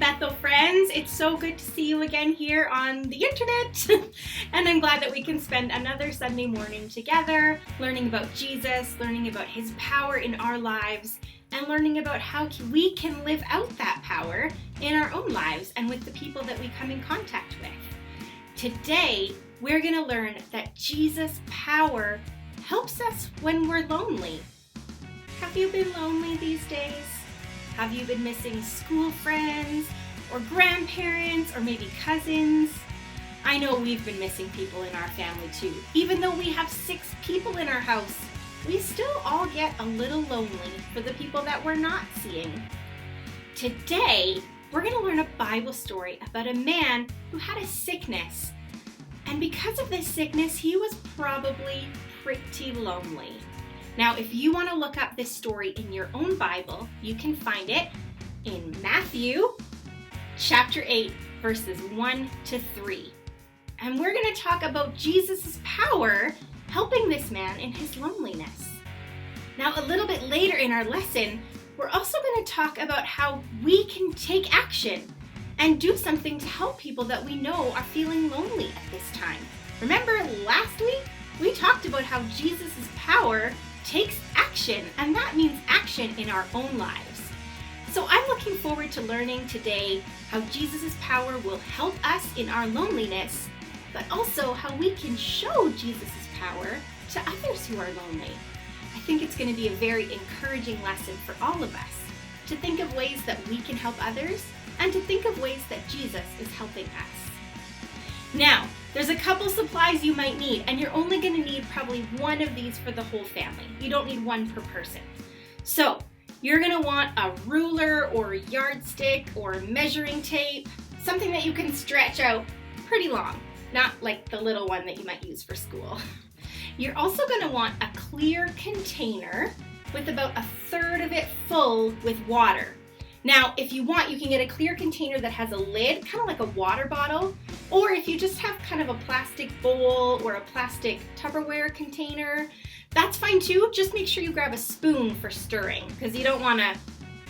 Bethel friends. It's so good to see you again here on the internet. And I'm glad that we can spend another Sunday morning together, learning about Jesus, learning about his power in our lives, and learning about how we can live out that power in our own lives and with the people that we come in contact with. Today, we're going to learn that Jesus' power helps us when we're lonely. Have you been lonely these days? Have you been missing school friends or grandparents or maybe cousins? I know we've been missing people in our family too. Even though we have 6 people in our house, we still all get a little lonely for the people that we're not seeing. Today, we're going to learn a Bible story about a man who had a sickness. And because of this sickness, he was probably pretty lonely. Now, if you want to look up this story in your own Bible, you can find it in Matthew chapter 8, verses 1 to 3. And we're going to talk about Jesus' power helping this man in his loneliness. Now, a little bit later in our lesson, we're also going to talk about how we can take action and do something to help people that we know are feeling lonely at this time. Remember last week, we talked about how Jesus' power takes action, and that means action in our own lives. So I'm looking forward to learning today how Jesus' power will help us in our loneliness, but also how we can show Jesus' power to others who are lonely. I think it's going to be a very encouraging lesson for all of us to think of ways that we can help others and to think of ways that Jesus is helping us. Now, there's a couple supplies you might need, and you're only going to need probably one of these for the whole family. You don't need one per person. So, you're going to want a ruler or a yardstick or measuring tape, something that you can stretch out pretty long, not like the little one that you might use for school. You're also going to want a clear container with about 1/3 of it full with water. Now, if you want, you can get a clear container that has a lid, kind of like a water bottle, or if you just have kind of a plastic bowl or a plastic Tupperware container, that's fine too. Just make sure you grab a spoon for stirring, because you don't want to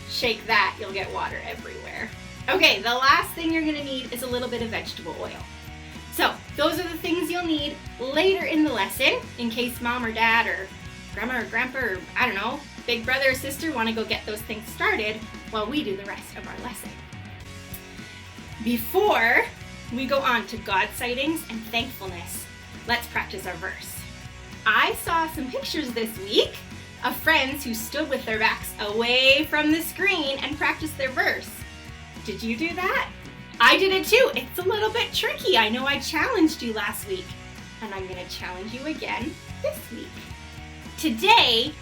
shake that, you'll get water everywhere. Okay, the last thing you're going to need is a little bit of vegetable oil. So, those are the things you'll need later in the lesson, in case mom or dad or grandma or grandpa or, I don't know, big brother or sister want to go get those things started while we do the rest of our lesson. Before we go on to God sightings and thankfulness, let's practice our verse. I saw some pictures this week of friends who stood with their backs away from the screen and practiced their verse. Did you do that? I did it too. It's a little bit tricky. I know I challenged you last week, and I'm going to challenge you again this week. Today,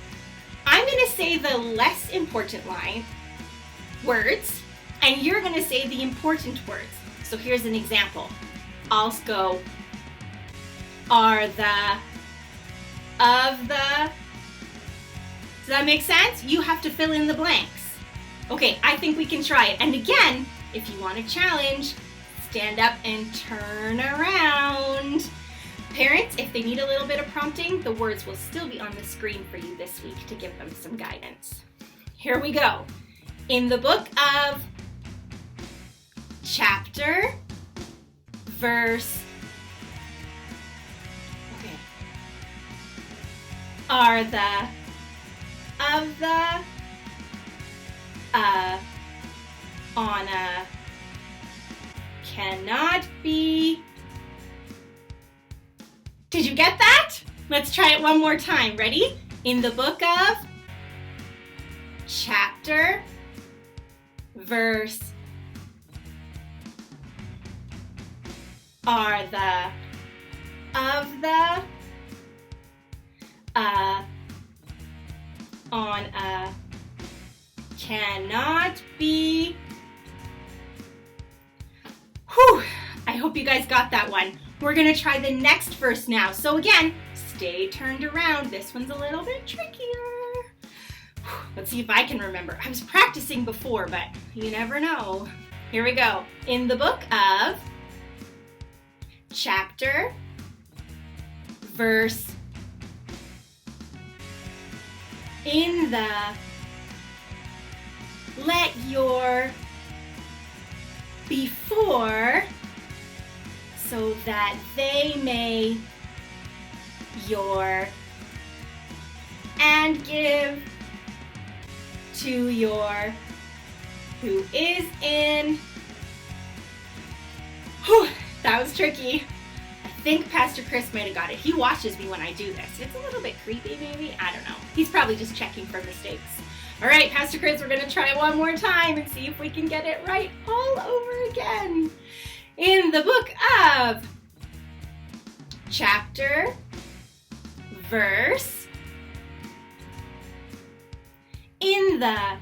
I'm going to say the less important words, and you're going to say the important words. So here's an example. I'll go, are the, of the. Does that make sense? You have to fill in the blanks. Okay, I think we can try it. And again, if you want a challenge, stand up and turn around. Parents, if they need a little bit of prompting, the words will still be on the screen for you this week to give them some guidance. Here we go. In the book of chapter, verse, are the, of the, on a, cannot be. Did you get that? Let's try it one more time. Ready? In the book of chapter, verse, are the, of the, on a, cannot be. Whew, I hope you guys got that one. We're going to try the next verse now. So again, stay turned around. This one's a little bit trickier. Let's see if I can remember. I was practicing before, but you never know. Here we go. In the book of chapter, verse, in the, let your, before, so that they may your, and give to your, who is in. Whew, that was tricky. I think Pastor Chris might have got it. He watches me when I do this. It's a little bit creepy, maybe. I don't know. He's probably just checking for mistakes. All right, Pastor Chris, we're going to try one more time and see if we can get it right all over again. In the book of chapter, verse, in the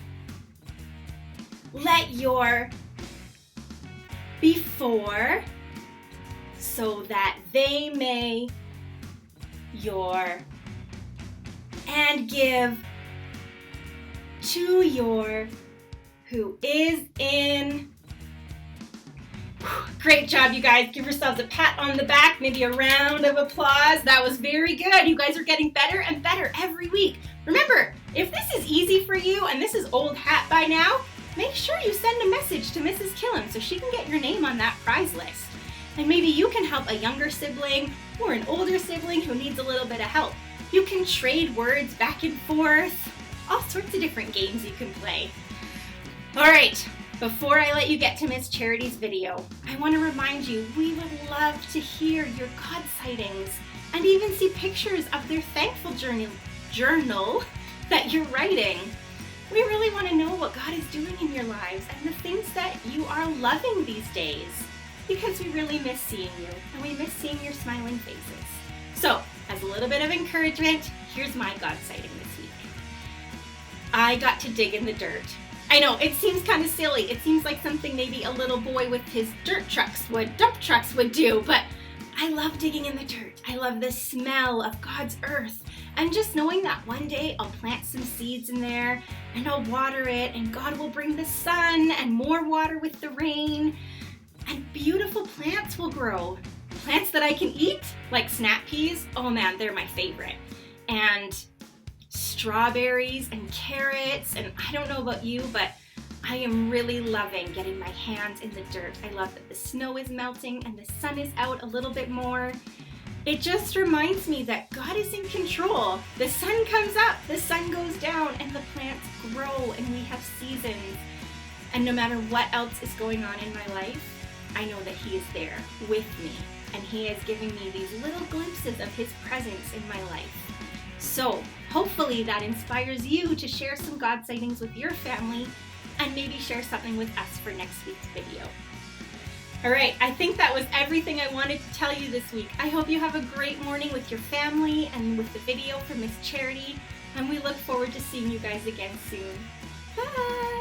let your before, so that they may your, and give to your, who is in. Great job, you guys. Give yourselves a pat on the back, maybe a round of applause. That was very good. You guys are getting better and better every week. Remember, if this is easy for you and this is old hat by now, make sure you send a message to Mrs. Killam so she can get your name on that prize list. And maybe you can help a younger sibling or an older sibling who needs a little bit of help. You can trade words back and forth. All sorts of different games you can play. All right, before I let you get to Miss Charity's video, I want to remind you we would love to hear your God sightings and even see pictures of their thankful journal that you're writing. We really want to know what God is doing in your lives and the things that you are loving these days, because we really miss seeing you and we miss seeing your smiling faces. So, as a little bit of encouragement, here's my God sighting this week. I got to dig in the dirt. I know, it seems kind of silly. It seems like something maybe a little boy with his dump trucks would do, but I love digging in the dirt. I love the smell of God's earth. And just knowing that one day I'll plant some seeds in there and I'll water it, and God will bring the sun and more water with the rain, and beautiful plants will grow. Plants that I can eat, like snap peas. Oh man, they're my favorite. And strawberries and carrots, and I don't know about you, but I am really loving getting my hands in the dirt. I love that the snow is melting and the sun is out a little bit more. It just reminds me that God is in control. The sun comes up, the sun goes down, and the plants grow, and we have seasons. And no matter what else is going on in my life, I know that He is there with me, and He is giving me these little glimpses of His presence in my life. So hopefully that inspires you to share some God sightings with your family, and maybe share something with us for next week's video. All right, I think that was everything I wanted to tell you this week. I hope you have a great morning with your family and with the video from Miss Charity, and we look forward to seeing you guys again soon. Bye!